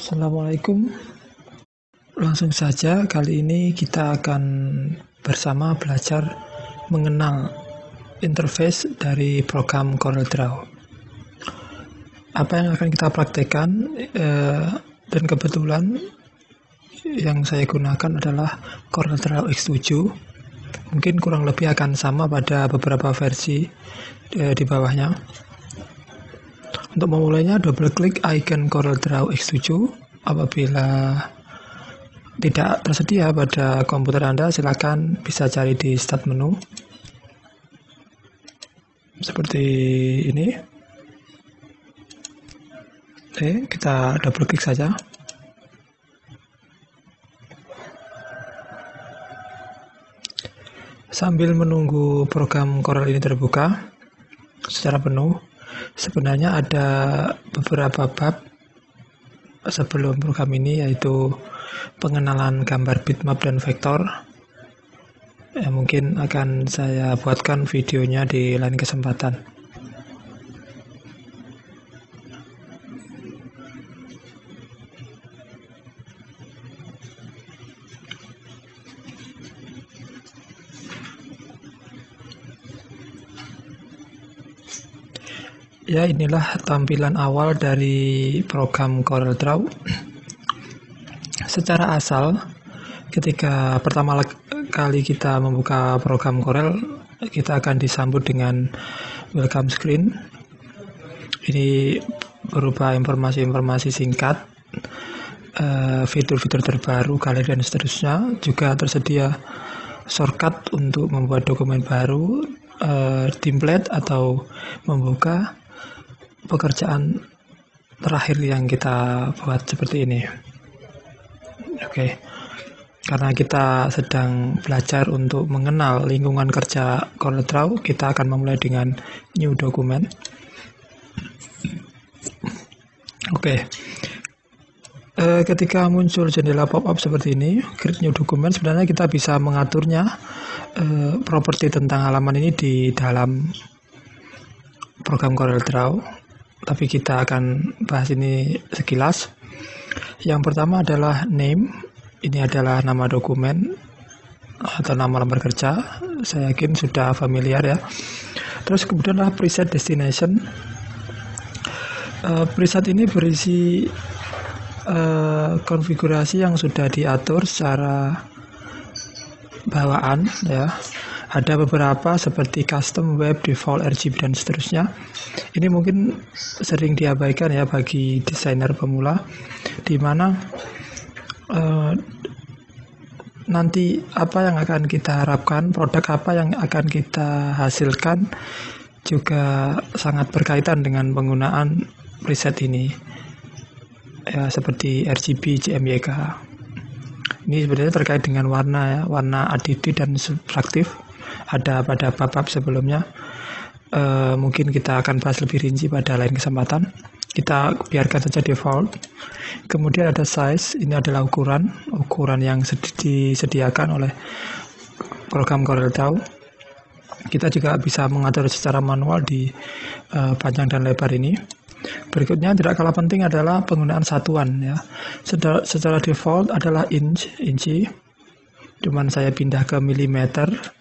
Assalamualaikum. Langsung saja, kali ini kita akan bersama belajar mengenal interface dari program CorelDRAW. Apa yang akan kita praktekkan, dan kebetulan yang saya gunakan adalah CorelDRAW X7. Mungkin kurang lebih akan sama pada beberapa versi di bawahnya. Untuk memulainya, double klik icon CorelDRAW X7. Apabila tidak tersedia pada komputer Anda, silakan bisa cari di start menu seperti ini. Oke, kita double klik saja. Sambil menunggu program Corel ini terbuka secara penuh, sebenarnya ada beberapa bab sebelum program ini, yaitu pengenalan gambar bitmap dan vektor. Mungkin akan saya buatkan videonya di lain kesempatan. Ya, inilah tampilan awal dari program CorelDRAW. Secara asal, ketika pertama kali kita membuka program Corel, kita akan disambut dengan welcome screen. Ini berupa informasi-informasi singkat, fitur-fitur terbaru, galeri dan seterusnya. Juga tersedia shortcut untuk membuat dokumen baru, template atau membuka pekerjaan terakhir yang kita buat seperti ini. Oke, karena kita sedang belajar untuk mengenal lingkungan kerja CorelDRAW, kita akan memulai dengan new document. Oke, ketika muncul jendela pop-up seperti ini, create new document, sebenarnya kita bisa mengaturnya, properti tentang halaman ini di dalam program CorelDRAW. Tapi kita akan bahas ini sekilas. Yang pertama adalah name. Ini adalah nama dokumen atau nama lembar kerja. Saya yakin sudah familiar ya. Terus kemudian adalah preset destination. Preset ini berisi konfigurasi yang sudah diatur secara bawaan ya. Ada beberapa seperti custom, web, default, RGB dan seterusnya. Ini mungkin sering diabaikan ya bagi desainer pemula, di mana nanti apa yang akan kita harapkan, produk apa yang akan kita hasilkan juga sangat berkaitan dengan penggunaan preset ini ya, seperti RGB, CMYK. Ini sebenarnya terkait dengan warna ya, warna additive dan subtraktif. Ada pada bab-bab sebelumnya. Mungkin kita akan bahas lebih rinci pada lain kesempatan. Kita biarkan saja default. Kemudian ada size. Ini adalah ukuran yang disediakan oleh program CorelDRAW. Kita juga bisa mengatur secara manual di panjang dan lebar ini. Berikutnya tidak kalah penting adalah penggunaan satuan ya. Secara default adalah inci. Cuman saya pindah ke milimeter.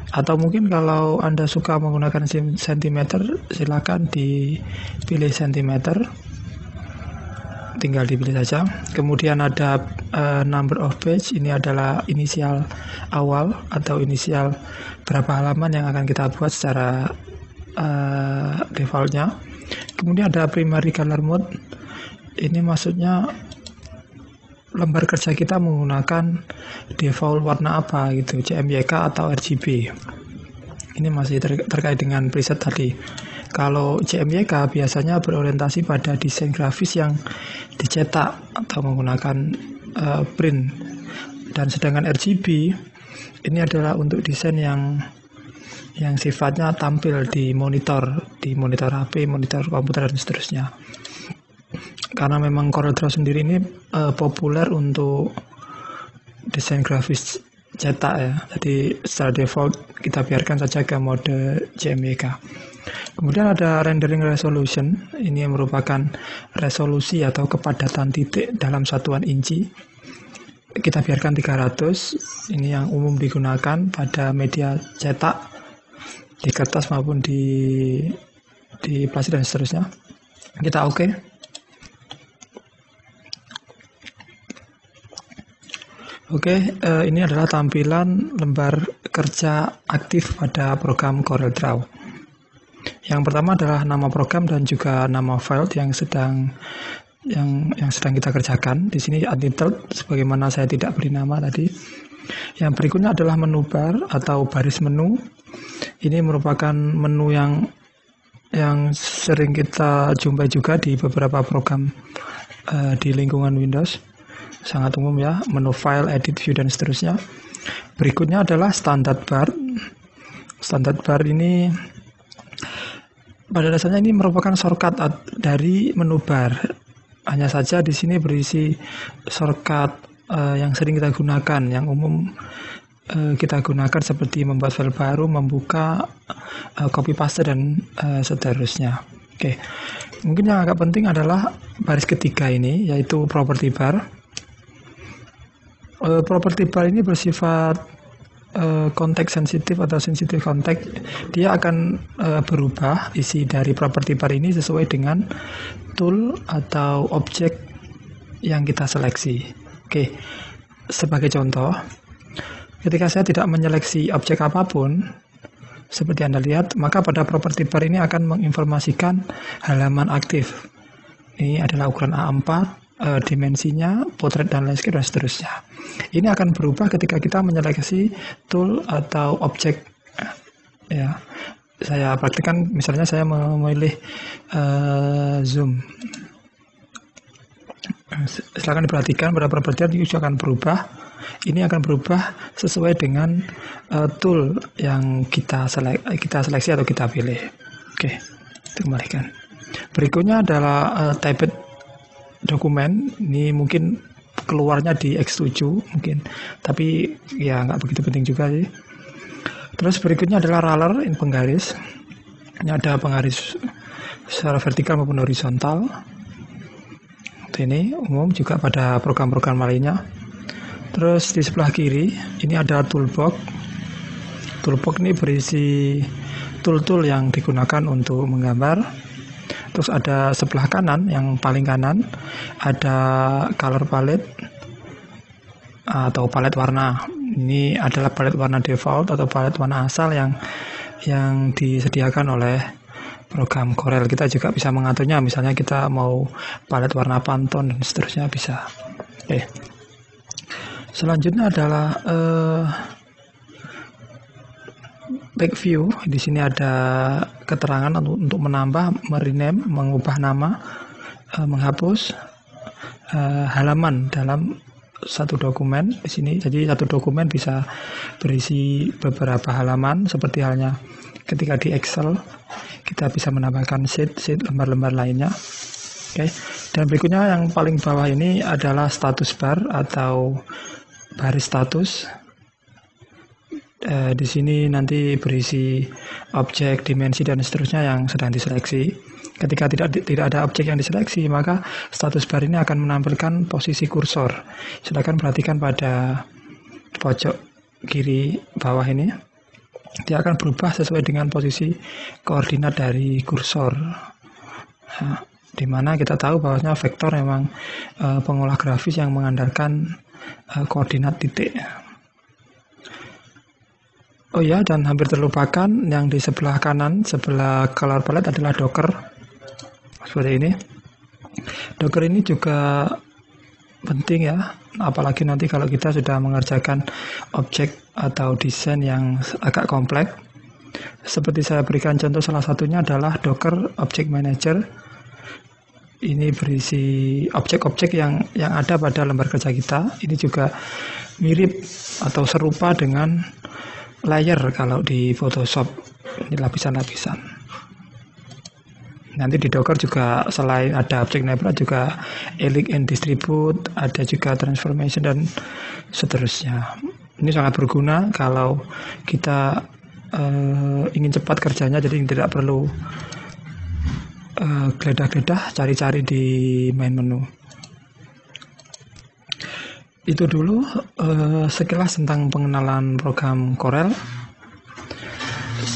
Atau mungkin kalau Anda suka menggunakan sentimeter, silakan dipilih sentimeter. Tinggal dipilih saja. Kemudian ada number of page. Ini adalah inisial awal atau inisial berapa halaman yang akan kita buat secara defaultnya. Kemudian ada primary color mode. Ini maksudnya lembar kerja kita menggunakan default warna apa gitu, CMYK atau RGB. Ini masih terkait dengan preset tadi. Kalau CMYK biasanya berorientasi pada desain grafis yang dicetak atau menggunakan print. Dan sedangkan RGB ini adalah untuk desain yang sifatnya tampil di monitor HP, monitor komputer dan seterusnya. Karena memang CorelDRAW sendiri ini populer untuk desain grafis cetak ya. Jadi secara default kita biarkan saja ke mode CMYK. Kemudian ada rendering resolution, ini yang merupakan resolusi atau kepadatan titik dalam satuan inci. Kita biarkan 300, ini yang umum digunakan pada media cetak, di kertas maupun di plastik dan seterusnya. Kita oke. Oke, ini adalah tampilan lembar kerja aktif pada program CorelDRAW. Yang pertama adalah nama program dan juga nama file yang sedang kita kerjakan. Di sini untitled, sebagaimana saya tidak beri nama tadi. Yang berikutnya adalah menu bar atau baris menu. Ini merupakan menu yang sering kita jumpai juga di beberapa program di lingkungan Windows. Sangat umum ya, menu file, edit, view, dan seterusnya. Berikutnya adalah standard bar. Standard bar ini pada dasarnya ini merupakan shortcut dari menu bar. Hanya saja di sini berisi shortcut yang sering kita gunakan, yang umum kita gunakan seperti membuat file baru, membuka, copy paste, dan seterusnya. Oke, mungkin yang agak penting adalah baris ketiga ini, yaitu property bar. Property bar ini bersifat konteks sensitif atau sensitif konteks. Dia akan berubah isi dari property bar ini sesuai dengan tool atau objek yang kita seleksi. Oke, sebagai contoh, ketika saya tidak menyeleksi objek apapun, seperti Anda lihat, maka pada property bar ini akan menginformasikan halaman aktif. Ini adalah ukuran A4, dimensinya, potret dan landscape, dan seterusnya. Ini akan berubah ketika kita menyeleksi tool atau objek. Ya, saya praktikkan, misalnya saya memilih zoom. Silakan diperhatikan pada properti ini juga akan berubah. Ini akan berubah sesuai dengan tool yang kita seleksi atau kita pilih. Oke, kita kembalikan. Berikutnya adalah typed dokumen. Ini mungkin keluarnya di X7 mungkin, tapi ya nggak begitu penting juga sih. Terus berikutnya adalah roller, in penggaris. Ini ada penggaris secara vertikal maupun horizontal. Ini umum juga pada program-program lainnya. Terus di sebelah kiri ini ada toolbox. Toolbox ini berisi tool-tool yang digunakan untuk menggambar. Terus ada sebelah kanan, yang paling kanan, ada color palette atau palet warna. Ini adalah palet warna default atau palet warna asal yang disediakan oleh program Corel. Kita juga bisa mengaturnya, misalnya kita mau palet warna Pantone dan seterusnya bisa. Oke. Selanjutnya adalah back view. Di sini ada keterangan untuk menambah, merename, mengubah nama, menghapus halaman dalam satu dokumen. Di sini jadi satu dokumen bisa berisi beberapa halaman, seperti halnya ketika di Excel kita bisa menambahkan sheet, lembar-lembar lainnya. Oke. Dan berikutnya yang paling bawah ini adalah status bar atau baris status. Di sini nanti berisi objek, dimensi, dan seterusnya yang sedang diseleksi. Ketika tidak ada objek yang diseleksi, maka status bar ini akan menampilkan posisi kursor. Silakan perhatikan pada pojok kiri bawah ini. Dia akan berubah sesuai dengan posisi koordinat dari kursor. Nah, di mana kita tahu bahwasanya vektor memang pengolah grafis yang mengandalkan koordinat titik. Oh ya, dan hampir terlupakan yang di sebelah kanan, sebelah color palette adalah Docker. Seperti ini. Docker ini juga penting ya, apalagi nanti kalau kita sudah mengerjakan objek atau desain yang agak kompleks. Seperti saya berikan contoh, salah satunya adalah Docker Object Manager. Ini berisi objek-objek yang ada pada lembar kerja kita. Ini juga mirip atau serupa dengan layer kalau di Photoshop. Ini lapisan-lapisan. Nanti di Docker juga selain ada object neighbor juga elix and distribute, ada juga transformation dan seterusnya. Ini sangat berguna kalau kita ingin cepat kerjanya, jadi tidak perlu geledah-geledah cari-cari di main menu. Itu dulu sekilas tentang pengenalan program Corel.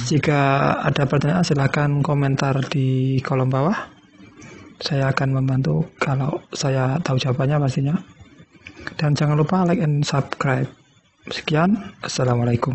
Jika ada pertanyaan silakan komentar di kolom bawah. Saya akan membantu kalau saya tahu jawabannya pastinya. Dan jangan lupa like and subscribe. Sekian, assalamualaikum.